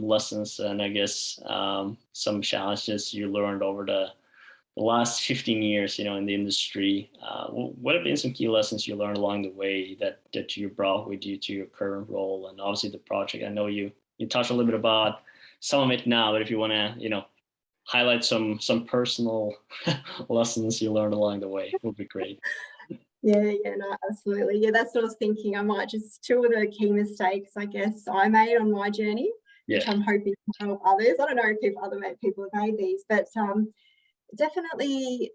lessons and I guess some challenges you learned over the last 15 years, in the industry. What have been some key lessons you learned along the way that you brought with you to your current role and obviously the project? I know you touched a little bit about some of it now, but if you want to, highlight some personal lessons you learned along the way, would be great. Yeah, no, absolutely. Yeah, that's what I was thinking. I might just two of the key mistakes I guess I made on my journey, Yeah, which I'm hoping to help others. I don't know if other people have made these, but definitely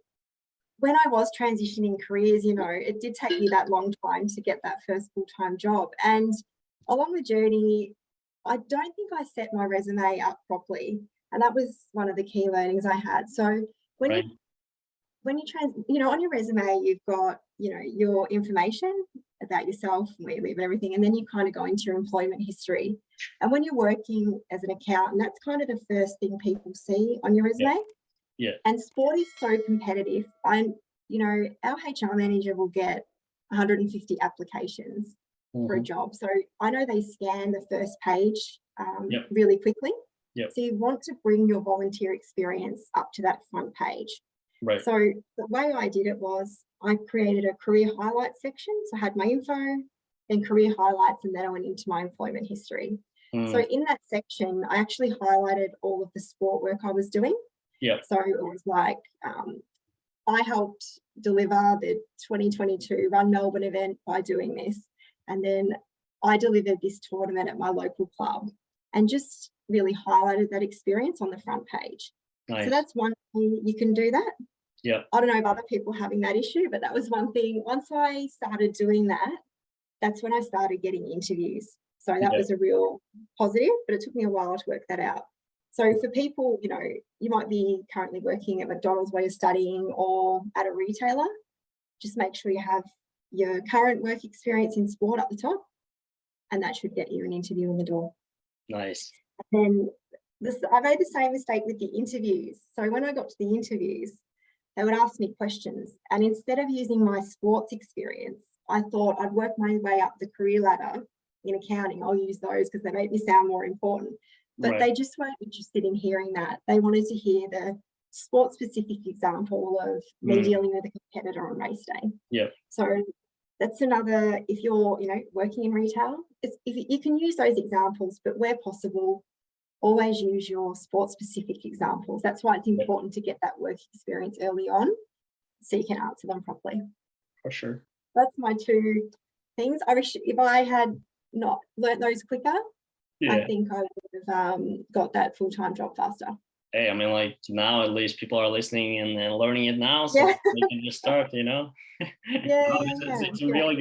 when I was transitioning careers, it did take me that long time to get that first full-time job. And along the journey, I don't think I set my resume up properly. And that was one of the key learnings I had. So when right. on your resume, you've got, your information about yourself, where you live and everything, and then you kind of go into your employment history. And when you're working as an accountant, that's kind of the first thing people see on your Yeah, resume. yeah, And sport is so competitive. Our HR manager will get 150 applications for a hmm, job. So I know they scan the first page yep, really quickly. yep, So you want to bring your volunteer experience up to that front page. right, So the way I did it was I created a career highlights section. So I had my info, then career highlights, and then I went into my employment history. So mm, in that section, I actually highlighted all of the sport work I was doing. yep, So it was like I helped deliver the 2022 Run Melbourne event by doing this. And then I delivered this tournament at my local club and just really highlighted that experience on the front page. So nice, that's one thing, you can do that. yep, I don't know if other people having that issue, but that was one thing. Once I started doing that, that's when I started getting interviews. So that yep, was a real positive, but it took me a while to work that out. So for people, you might be currently working at McDonald's while you're studying or at a retailer, just make sure you have your current work experience in sport at the top, and that should get you an interview in the door. nice, And then I made the same mistake with the interviews. So when I got to the interviews, they would ask me questions. And instead of using my sports experience, I thought I'd work my way up the career ladder in accounting. I'll use those because they make me sound more important. But right, they just weren't interested in hearing that. They wanted to hear the sport specific example of me mm, dealing with a competitor on race day. yep, So that's another, if you're, working in retail, if you can use those examples, but where possible, always use your sport specific examples. That's why it's yep, important to get that work experience early on so you can answer them properly. for sure. That's my two things. I wish if I had not learnt those quicker, I Yeah. think I would have got that full-time job faster. Hey, I mean, like now at least people are listening and learning it now, so Yeah, they can just start, No, yeah, it's, yeah, it's, it's a yeah. really